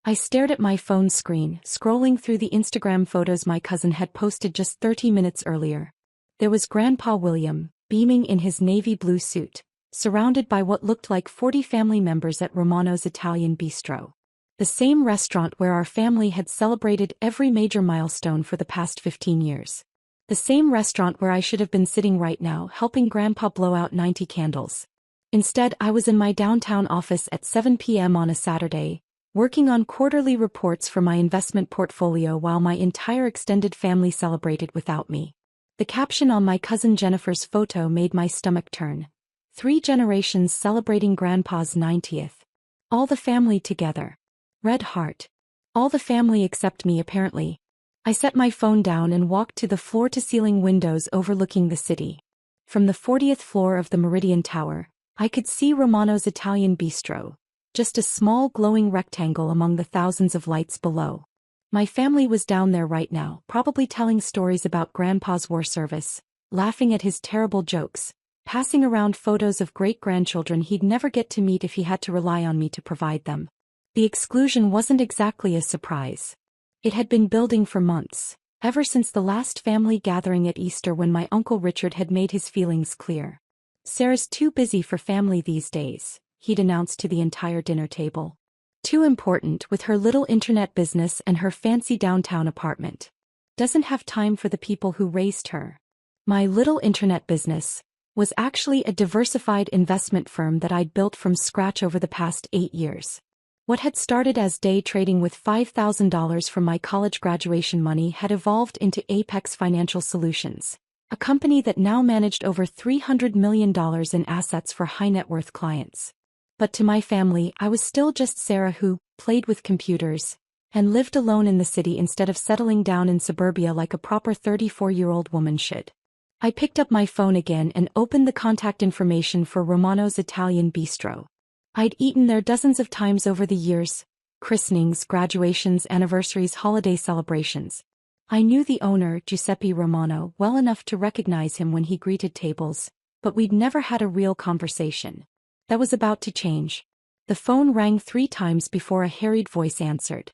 I stared at my phone screen, scrolling through the Instagram photos my cousin had posted just 30 minutes earlier. There was Grandpa William, beaming in his navy blue suit, surrounded by what looked like 40 family members at Romano's Italian Bistro. The same restaurant where our family had celebrated every major milestone for the past 15 years. The same restaurant where I should have been sitting right now helping Grandpa blow out 90 candles. Instead, I was in my downtown office at 7 p.m. on a Saturday, working on quarterly reports for my investment portfolio while my entire extended family celebrated without me. The caption on my cousin Jennifer's photo made my stomach turn. 3 generations celebrating Grandpa's 90th. All the family together. Red heart. All the family except me apparently. I set my phone down and walked to the floor-to-ceiling windows overlooking the city. From the 40th floor of the Meridian Tower, I could see Romano's Italian Bistro, just a small glowing rectangle among the thousands of lights below. My family was down there right now, probably telling stories about Grandpa's war service, laughing at his terrible jokes, passing around photos of great-grandchildren he'd never get to meet if he had to rely on me to provide them. The exclusion wasn't exactly a surprise. It had been building for months, ever since the last family gathering at Easter when my Uncle Richard had made his feelings clear. "Sarah's too busy for family these days," he'd announced to the entire dinner table. "Too important with her little internet business and her fancy downtown apartment. Doesn't have time for the people who raised her." My little internet business was actually a diversified investment firm that I'd built from scratch over the past 8 years. What had started as day trading with $5,000 from my college graduation money had evolved into Apex Financial Solutions, a company that now managed over $300 million in assets for high-net-worth clients. But to my family, I was still just Sarah who played with computers and lived alone in the city instead of settling down in suburbia like a proper 34-year-old woman should. I picked up my phone again and opened the contact information for Romano's Italian Bistro. I'd eaten there dozens of times over the years: christenings, graduations, anniversaries, holiday celebrations. I knew the owner, Giuseppe Romano, well enough to recognize him when he greeted tables, but we'd never had a real conversation. That was about to change. The phone rang 3 times before a harried voice answered.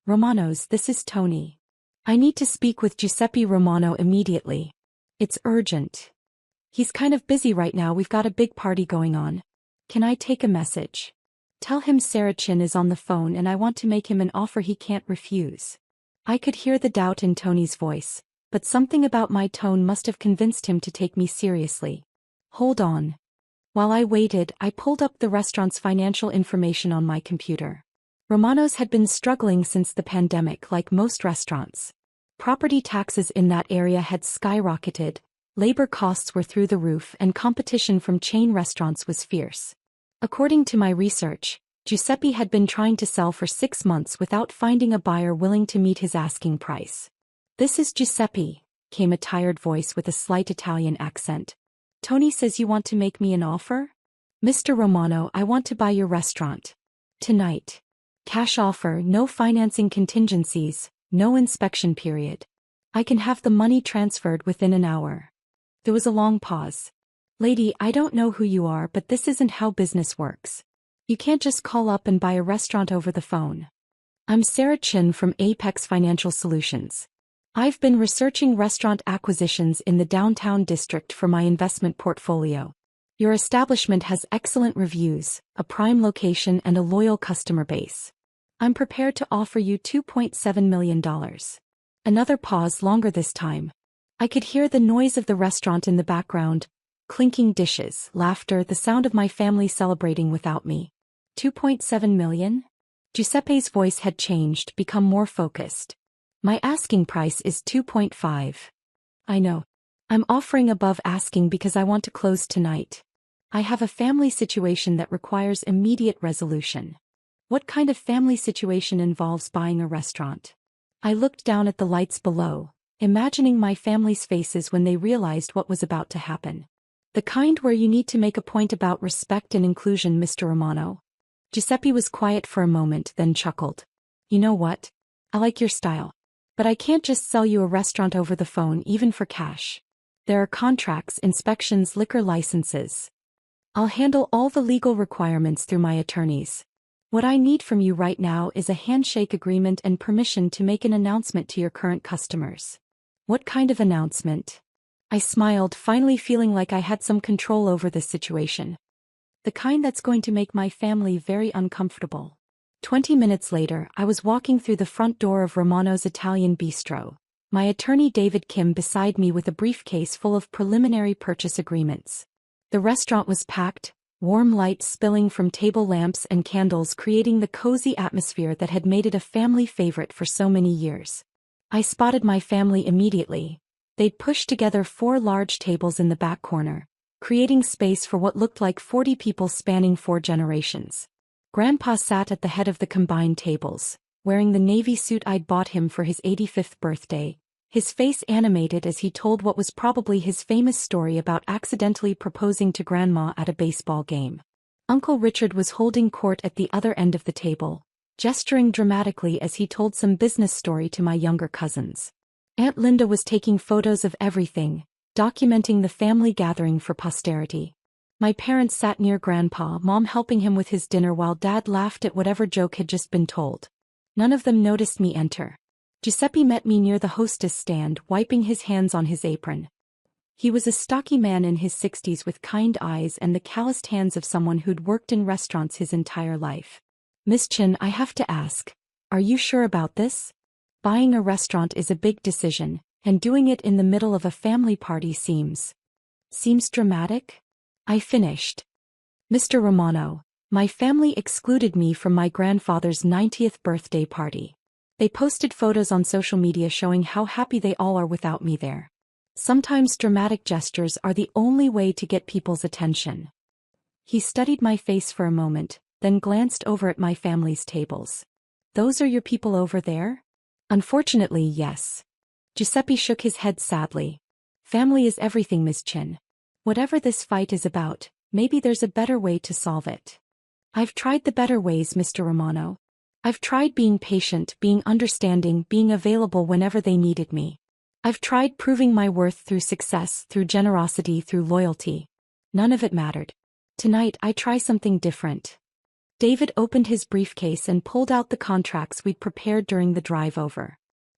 "Romano's, this is Tony. I need to speak with Giuseppe Romano immediately. It's urgent. He's kind of busy right now, we've got a big party going on. Can I take a message? Tell him Sarah Chin is on the phone and I want to make him an offer he can't refuse." I could hear the doubt in Tony's voice, but something about my tone must have convinced him to take me seriously. "Hold on." While I waited, I pulled up the restaurant's financial information on my computer. Romano's had been struggling since the pandemic like most restaurants. Property taxes in that area had skyrocketed, labor costs were through the roof and competition from chain restaurants was fierce. According to my research, Giuseppe had been trying to sell for 6 months without finding a buyer willing to meet his asking price. "This is Giuseppe," came a tired voice with a slight Italian accent. "Tony says you want to make me an offer? Mr. Romano, I want to buy your restaurant. Tonight. Cash offer, no financing contingencies, no inspection period. I can have the money transferred within an hour." There was a long pause. "Lady, I don't know who you are, but this isn't how business works. You can't just call up and buy a restaurant over the phone. I'm Sarah Chin from Apex Financial Solutions. I've been researching restaurant acquisitions in the downtown district for my investment portfolio. Your establishment has excellent reviews, a prime location and a loyal customer base. I'm prepared to offer you $2.7 million. Another pause, longer this time. I could hear the noise of the restaurant in the background, clinking dishes, laughter, the sound of my family celebrating without me. $2.7 million? Giuseppe's voice had changed, become more focused. My asking price is 2.5. I know. I'm offering above asking because I want to close tonight. I have a family situation that requires immediate resolution. What kind of family situation involves buying a restaurant? I looked down at the lights below, imagining my family's faces when they realized what was about to happen. The kind where you need to make a point about respect and inclusion, Mr. Romano. Giuseppe was quiet for a moment, then chuckled. "You know what? I like your style. But I can't just sell you a restaurant over the phone, even for cash. There are contracts, inspections, liquor licenses. I'll handle all the legal requirements through my attorneys. What I need from you right now is a handshake agreement and permission to make an announcement to your current customers. What kind of announcement? I smiled, finally feeling like I had some control over this situation. The kind that's going to make my family very uncomfortable. 20 minutes later, I was walking through the front door of Romano's Italian Bistro. My attorney David Kim beside me with a briefcase full of preliminary purchase agreements. The restaurant was packed, warm light spilling from table lamps and candles creating the cozy atmosphere that had made it a family favorite for so many years. I spotted my family immediately. They'd pushed together 4 large tables in the back corner, creating space for what looked like 40 people spanning 4 generations. Grandpa sat at the head of the combined tables, wearing the navy suit I'd bought him for his 85th birthday, his face animated as he told what was probably his famous story about accidentally proposing to Grandma at a baseball game. Uncle Richard was holding court at the other end of the table, gesturing dramatically as he told some business story to my younger cousins. Aunt Linda was taking photos of everything, documenting the family gathering for posterity. My parents sat near Grandpa, Mom helping him with his dinner while Dad laughed at whatever joke had just been told. None of them noticed me enter. Giuseppe met me near the hostess stand, wiping his hands on his apron. He was a stocky man in his 60s with kind eyes and the calloused hands of someone who'd worked in restaurants his entire life. Miss Chin, I have to ask, are you sure about this? Buying a restaurant is a big decision, and doing it in the middle of a family party seems dramatic? I finished. Mr. Romano, my family excluded me from my grandfather's 90th birthday party. They posted photos on social media showing how happy they all are without me there. Sometimes dramatic gestures are the only way to get people's attention. He studied my face for a moment, then glanced over at my family's tables. Those are your people over there? Unfortunately, yes. Giuseppe shook his head sadly. Family is everything, Miss Chin. Whatever this fight is about, maybe there's a better way to solve it. I've tried the better ways, Mr. Romano. I've tried being patient, being understanding, being available whenever they needed me. I've tried proving my worth through success, through generosity, through loyalty. None of it mattered. Tonight I try something different. David opened his briefcase and pulled out the contracts we'd prepared during the drive over.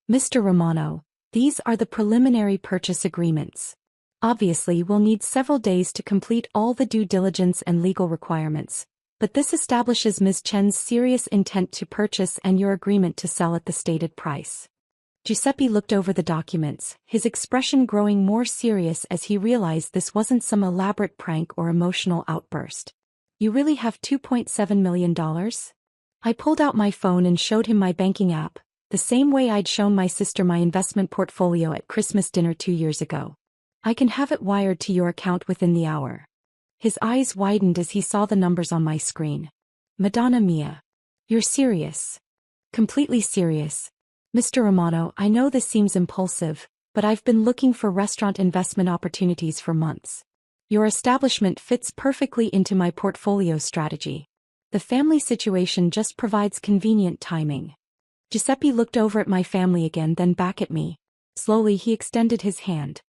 Mr. Romano, these are the preliminary purchase agreements. Obviously, we'll need several days to complete all the due diligence and legal requirements, but this establishes Ms. Chen's serious intent to purchase and your agreement to sell at the stated price. Giuseppe looked over the documents, his expression growing more serious as he realized this wasn't some elaborate prank or emotional outburst. You really have $2.7 million? I pulled out my phone and showed him my banking app, the same way I'd shown my sister my investment portfolio at Christmas dinner 2 years ago. I can have it wired to your account within the hour. His eyes widened as he saw the numbers on my screen. Madonna mia. You're serious. Completely serious. Mr. Romano, I know this seems impulsive, but I've been looking for restaurant investment opportunities for months. Your establishment fits perfectly into my portfolio strategy. The family situation just provides convenient timing. Giuseppe looked over at my family again, then back at me. Slowly he extended his hand.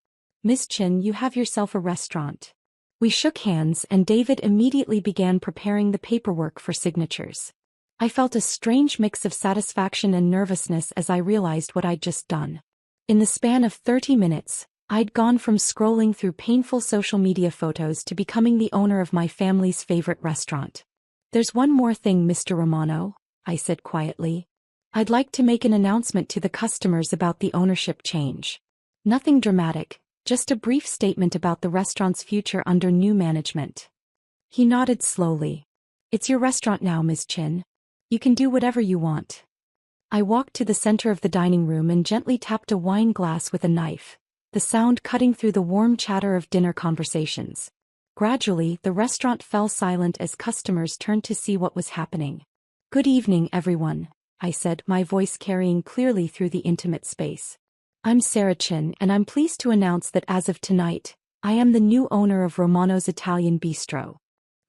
Miss Chin, you have yourself a restaurant. We shook hands and David immediately began preparing the paperwork for signatures. I felt a strange mix of satisfaction and nervousness as I realized what I'd just done. In the span of 30 minutes, I'd gone from scrolling through painful social media photos to becoming the owner of my family's favorite restaurant. There's one more thing, Mr. Romano, I said quietly. I'd like to make an announcement to the customers about the ownership change. Nothing dramatic. Just a brief statement about the restaurant's future under new management. He nodded slowly. It's your restaurant now, Ms. Chin. You can do whatever you want. I walked to the center of the dining room and gently tapped a wine glass with a knife, the sound cutting through the warm chatter of dinner conversations. Gradually, the restaurant fell silent as customers turned to see what was happening. Good evening, everyone, I said, my voice carrying clearly through the intimate space. I'm Sarah Chin, and I'm pleased to announce that as of tonight, I am the new owner of Romano's Italian Bistro.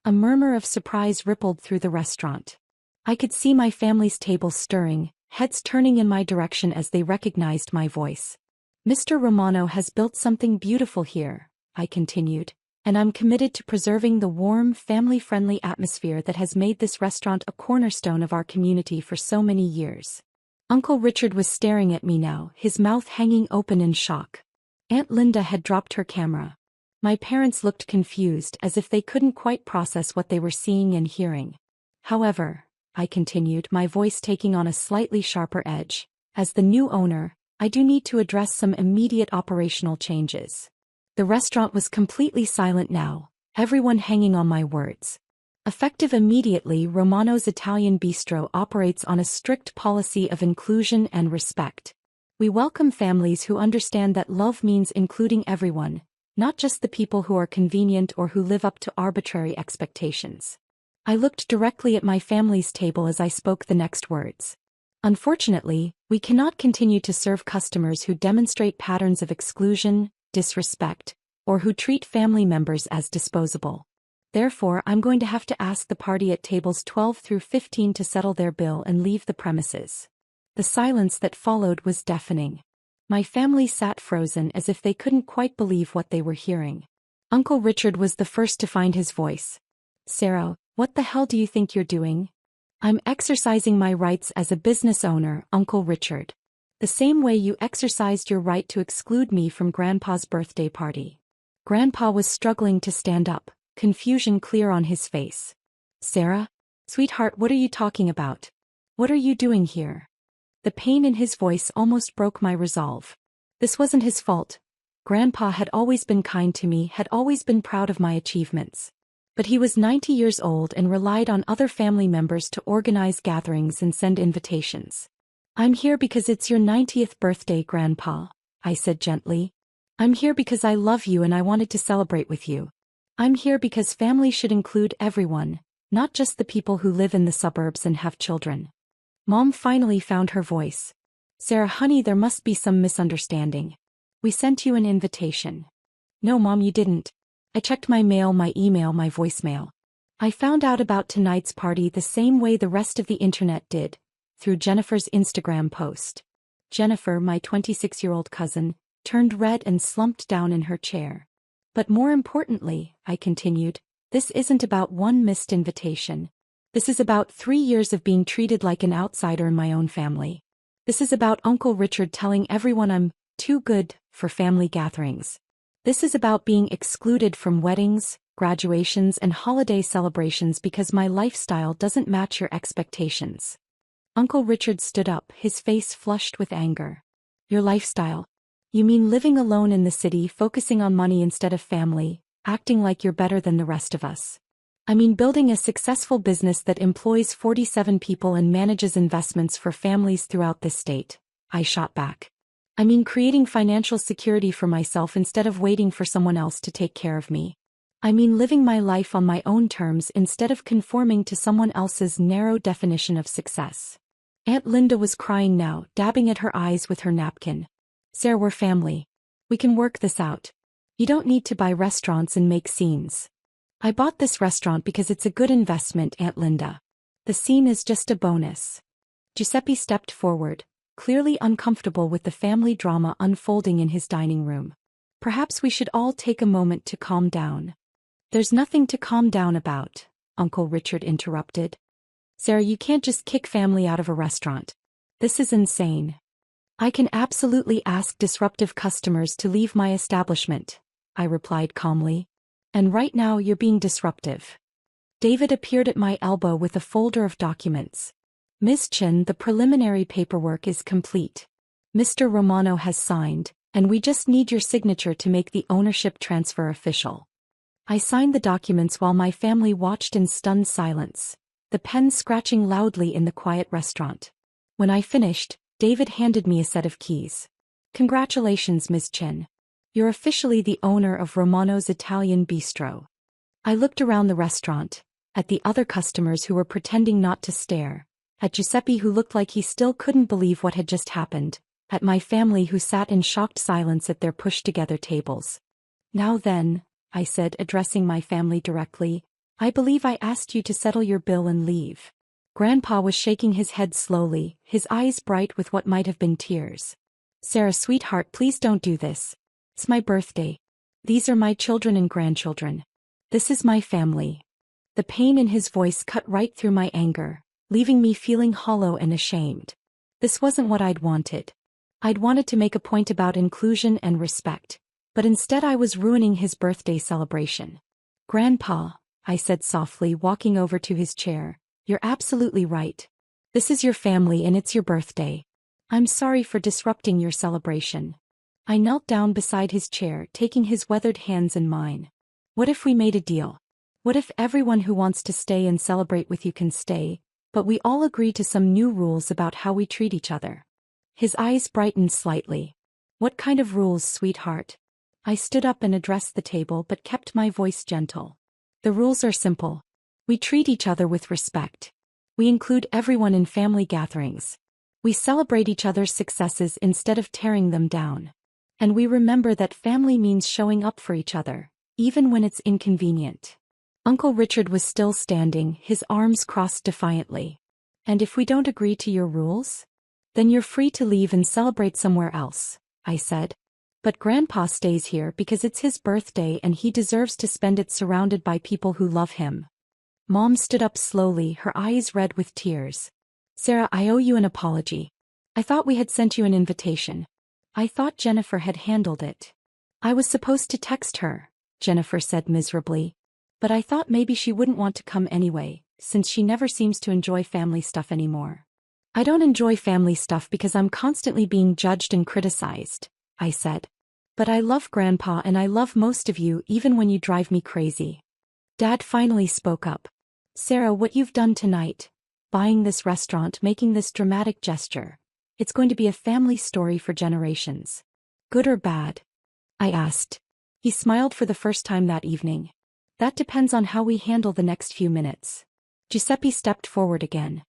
A murmur of surprise rippled through the restaurant. I could see my family's tables stirring, heads turning in my direction as they recognized my voice. Mr. Romano has built something beautiful here, I continued. And I'm committed to preserving the warm, family-friendly atmosphere that has made this restaurant a cornerstone of our community for so many years. Uncle Richard was staring at me now, his mouth hanging open in shock. Aunt Linda had dropped her camera. My parents looked confused, as if they couldn't quite process what they were seeing and hearing. However, I continued, my voice taking on a slightly sharper edge, as the new owner, I do need to address some immediate operational changes. The restaurant was completely silent now, everyone hanging on my words. Effective immediately, Romano's Italian Bistro operates on a strict policy of inclusion and respect. We welcome families who understand that love means including everyone, not just the people who are convenient or who live up to arbitrary expectations. I looked directly at my family's table as I spoke the next words. Unfortunately, we cannot continue to serve customers who demonstrate patterns of exclusion, disrespect, or who treat family members as disposable. Therefore, I'm going to have to ask the party at tables 12 through 15 to settle their bill and leave the premises. The silence that followed was deafening. My family sat frozen as if they couldn't quite believe what they were hearing. Uncle Richard was the first to find his voice. "Sarah, what the hell do you think you're doing?" "I'm exercising my rights as a business owner, Uncle Richard. The same way you exercised your right to exclude me from Grandpa's birthday party." Grandpa was struggling to stand up, confusion clear on his face. "Sarah? Sweetheart, what are you talking about? What are you doing here?" The pain in his voice almost broke my resolve. This wasn't his fault. Grandpa had always been kind to me, had always been proud of my achievements. But he was 90 years old and relied on other family members to organize gatherings and send invitations. "I'm here because it's your 90th birthday, Grandpa," I said gently. "I'm here because I love you and I wanted to celebrate with you. I'm here because family should include everyone, not just the people who live in the suburbs and have children." Mom finally found her voice. "Sarah, honey, there must be some misunderstanding. We sent you an invitation." "No, Mom, you didn't. I checked my mail, my email, my voicemail. I found out about tonight's party the same way the rest of the internet did, through Jennifer's Instagram post." Jennifer, my 26-year-old cousin, turned red and slumped down in her chair. "But more importantly," I continued, "this isn't about one missed invitation. This is about 3 years of being treated like an outsider in my own family. This is about Uncle Richard telling everyone I'm too good for family gatherings. This is about being excluded from weddings, graduations, and holiday celebrations because my lifestyle doesn't match your expectations." Uncle Richard stood up, his face flushed with anger. "Your lifestyle? You mean living alone in the city, focusing on money instead of family, acting like you're better than the rest of us? I mean building a successful business that employs 47 people and manages investments for families throughout this state," I shot back. "I mean creating financial security for myself instead of waiting for someone else to take care of me. I mean living my life on my own terms instead of conforming to someone else's narrow definition of success." Aunt Linda was crying now, dabbing at her eyes with her napkin. "Sarah, we're family. We can work this out. You don't need to buy restaurants and make scenes. I bought this restaurant because it's a good investment, Aunt Linda. The scene is just a bonus." Giuseppe stepped forward, clearly uncomfortable with the family drama unfolding in his dining room. "Perhaps we should all take a moment to calm down." "There's nothing to calm down about," Uncle Richard interrupted. "Sarah, you can't just kick family out of a restaurant. This is insane." "I can absolutely ask disruptive customers to leave my establishment," I replied calmly. "And right now you're being disruptive." David appeared at my elbow with a folder of documents. "Ms. Chen, the preliminary paperwork is complete. Mr. Romano has signed, and we just need your signature to make the ownership transfer official." I signed the documents while my family watched in stunned silence, the pen scratching loudly in the quiet restaurant. When I finished, David handed me a set of keys. "Congratulations, Ms. Chen. You're officially the owner of Romano's Italian Bistro." I looked around the restaurant, at the other customers who were pretending not to stare, at Giuseppe who looked like he still couldn't believe what had just happened, at my family who sat in shocked silence at their pushed-together tables. "Now then," I said, addressing my family directly, "I believe I asked you to settle your bill and leave." Grandpa was shaking his head slowly, his eyes bright with what might have been tears. "Sarah, sweetheart, please don't do this. It's my birthday. These are my children and grandchildren. This is my family. The pain in his voice cut right through my anger, leaving me feeling hollow and ashamed. This wasn't what I'd wanted. I'd wanted to make a point about inclusion and respect, but instead I was ruining his birthday celebration. Grandpa, I said softly, walking over to his chair, you're absolutely right. This is your family and it's your birthday. I'm sorry for disrupting your celebration. I knelt down beside his chair, taking his weathered hands in mine. What if we made a deal? What if everyone who wants to stay and celebrate with you can stay, but we all agree to some new rules about how we treat each other? His eyes brightened slightly. What kind of rules, sweetheart? I stood up and addressed the table but kept my voice gentle. The rules are simple. We treat each other with respect. We include everyone in family gatherings. We celebrate each other's successes instead of tearing them down. And we remember that family means showing up for each other, even when it's inconvenient. Uncle Richard was still standing, his arms crossed defiantly. And if we don't agree to your rules? Then you're free to leave and celebrate somewhere else, I said. But Grandpa stays here because it's his birthday and he deserves to spend it surrounded by people who love him. Mom stood up slowly, her eyes red with tears. Sarah, I owe you an apology. I thought we had sent you an invitation. I thought Jennifer had handled it. I was supposed to text her, Jennifer said miserably. But I thought maybe she wouldn't want to come anyway, since she never seems to enjoy family stuff anymore. I don't enjoy family stuff because I'm constantly being judged and criticized, I said. But I love Grandpa and I love most of you even when you drive me crazy. Dad finally spoke up. Sarah, what you've done tonight, buying this restaurant, making this dramatic gesture, it's going to be a family story for generations. Good or bad? I asked. He smiled for the first time that evening. That depends on how we handle the next few minutes. Giuseppe stepped forward again.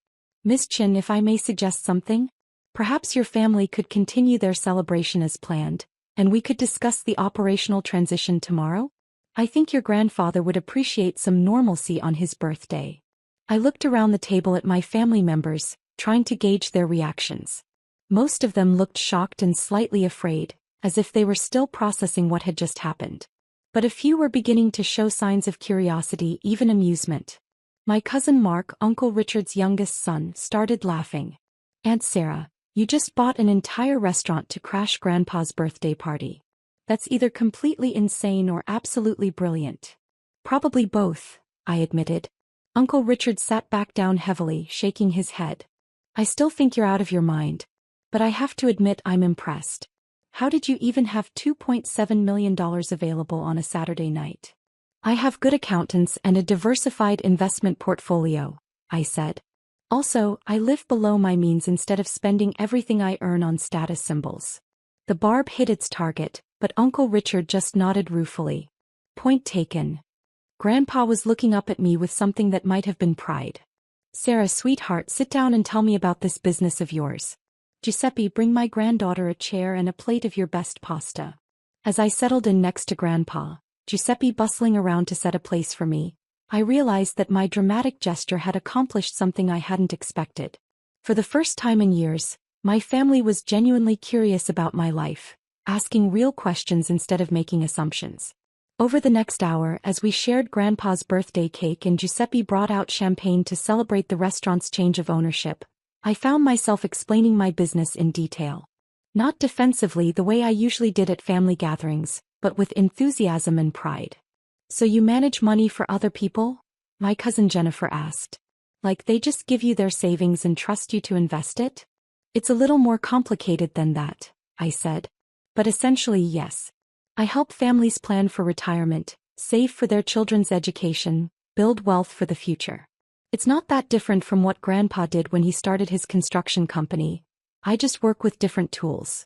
Miss Chin, if I may suggest something? Perhaps your family could continue their celebration as planned, and we could discuss the operational transition tomorrow? I think your grandfather would appreciate some normalcy on his birthday. I looked around the table at my family members, trying to gauge their reactions. Most of them looked shocked and slightly afraid, as if they were still processing what had just happened. But a few were beginning to show signs of curiosity, even amusement. My cousin Mark, Uncle Richard's youngest son, started laughing. Aunt Sarah, you just bought an entire restaurant to crash Grandpa's birthday party. That's either completely insane or absolutely brilliant. Probably both, I admitted. Uncle Richard sat back down heavily, shaking his head. I still think you're out of your mind. But I have to admit I'm impressed. How did you even have $2.7 million available on a Saturday night? I have good accountants and a diversified investment portfolio, I said. Also, I live below my means instead of spending everything I earn on status symbols. The barb hit its target, but Uncle Richard just nodded ruefully. Point taken. Grandpa was looking up at me with something that might have been pride. Sarah, sweetheart, sit down and tell me about this business of yours. Giuseppe, bring my granddaughter a chair and a plate of your best pasta. As I settled in next to Grandpa, Giuseppe bustling around to set a place for me, I realized that my dramatic gesture had accomplished something I hadn't expected. For the first time in years, my family was genuinely curious about my life, asking real questions instead of making assumptions. Over the next hour, as we shared Grandpa's birthday cake and Giuseppe brought out champagne to celebrate the restaurant's change of ownership, I found myself explaining my business in detail. Not defensively the way I usually did at family gatherings, but with enthusiasm and pride. So you manage money for other people? My cousin Jennifer asked. Like they just give you their savings and trust you to invest it? It's a little more complicated than that, I said. But essentially yes. I help families plan for retirement, save for their children's education, build wealth for the future. It's not that different from what Grandpa did when he started his construction company. I just work with different tools.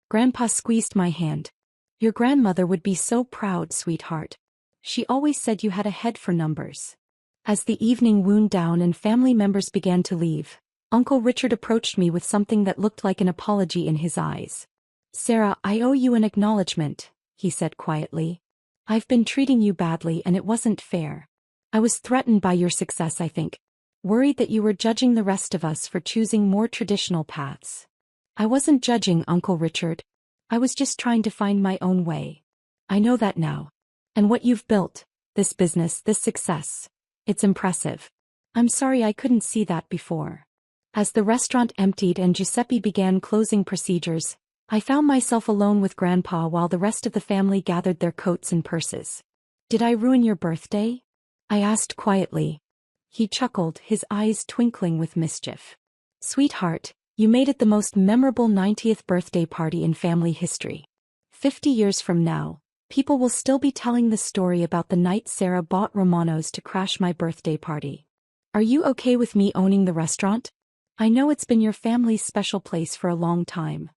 Grandpa squeezed my hand. Your grandmother would be so proud, sweetheart. She always said you had a head for numbers. As the evening wound down and family members began to leave, Uncle Richard approached me with something that looked like an apology in his eyes. Sarah, I owe you an acknowledgement, he said quietly. I've been treating you badly and it wasn't fair. I was threatened by your success, I think. Worried that you were judging the rest of us for choosing more traditional paths. I wasn't judging, Uncle Richard. I was just trying to find my own way. I know that now. And what you've built, this business, this success. It's impressive. I'm sorry I couldn't see that before. As the restaurant emptied and Giuseppe began closing procedures, I found myself alone with Grandpa while the rest of the family gathered their coats and purses. Did I ruin your birthday? I asked quietly. He chuckled, his eyes twinkling with mischief. Sweetheart, you made it the most memorable 90th birthday party in family history. 50 years from now, people will still be telling the story about the night Sarah bought Romano's to crash my birthday party. Are you okay with me owning the restaurant? I know it's been your family's special place for a long time.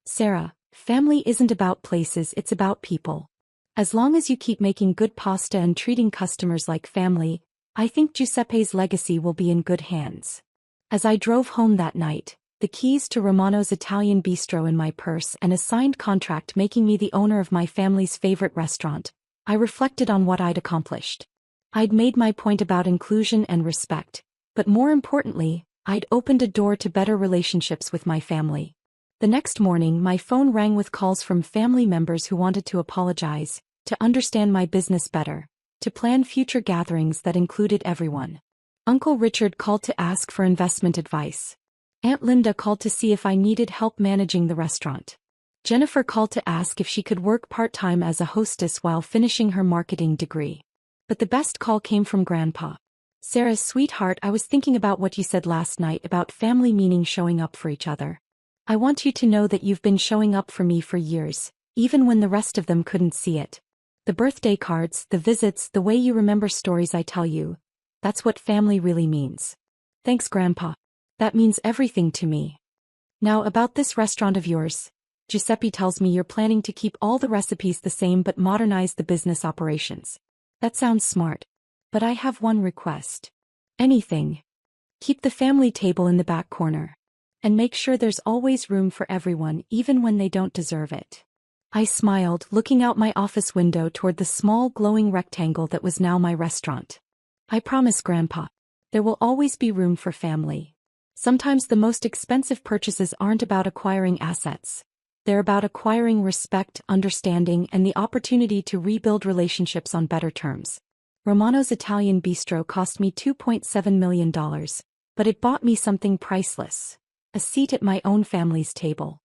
Sarah, family isn't about places, it's about people. As long as you keep making good pasta and treating customers like family, I think Giuseppe's legacy will be in good hands. As I drove home that night, the keys to Romano's Italian bistro in my purse and a signed contract making me the owner of my family's favorite restaurant, I reflected on what I'd accomplished. I'd made my point about inclusion and respect, but more importantly, I'd opened a door to better relationships with my family. The next morning, my phone rang with calls from family members who wanted to apologize, to understand my business better, to plan future gatherings that included everyone. Uncle Richard called to ask for investment advice. Aunt Linda called to see if I needed help managing the restaurant. Jennifer called to ask if she could work part-time as a hostess while finishing her marketing degree. But the best call came from Grandpa. Sarah, sweetheart, I was thinking about what you said last night about family meaning showing up for each other. I want you to know that you've been showing up for me for years, even when the rest of them couldn't see it. The birthday cards, the visits, the way you remember stories I tell you. That's what family really means. Thanks, Grandpa. That means everything to me. Now about this restaurant of yours. Giuseppe tells me you're planning to keep all the recipes the same but modernize the business operations. That sounds smart. But I have one request. Anything. Keep the family table in the back corner. And make sure there's always room for everyone, even when they don't deserve it. I smiled, looking out my office window toward the small glowing rectangle that was now my restaurant. I promise, Grandpa. There will always be room for family. Sometimes the most expensive purchases aren't about acquiring assets. They're about acquiring respect, understanding, and the opportunity to rebuild relationships on better terms. Romano's Italian Bistro cost me $2.7 million, but it bought me something priceless. A seat at my own family's table.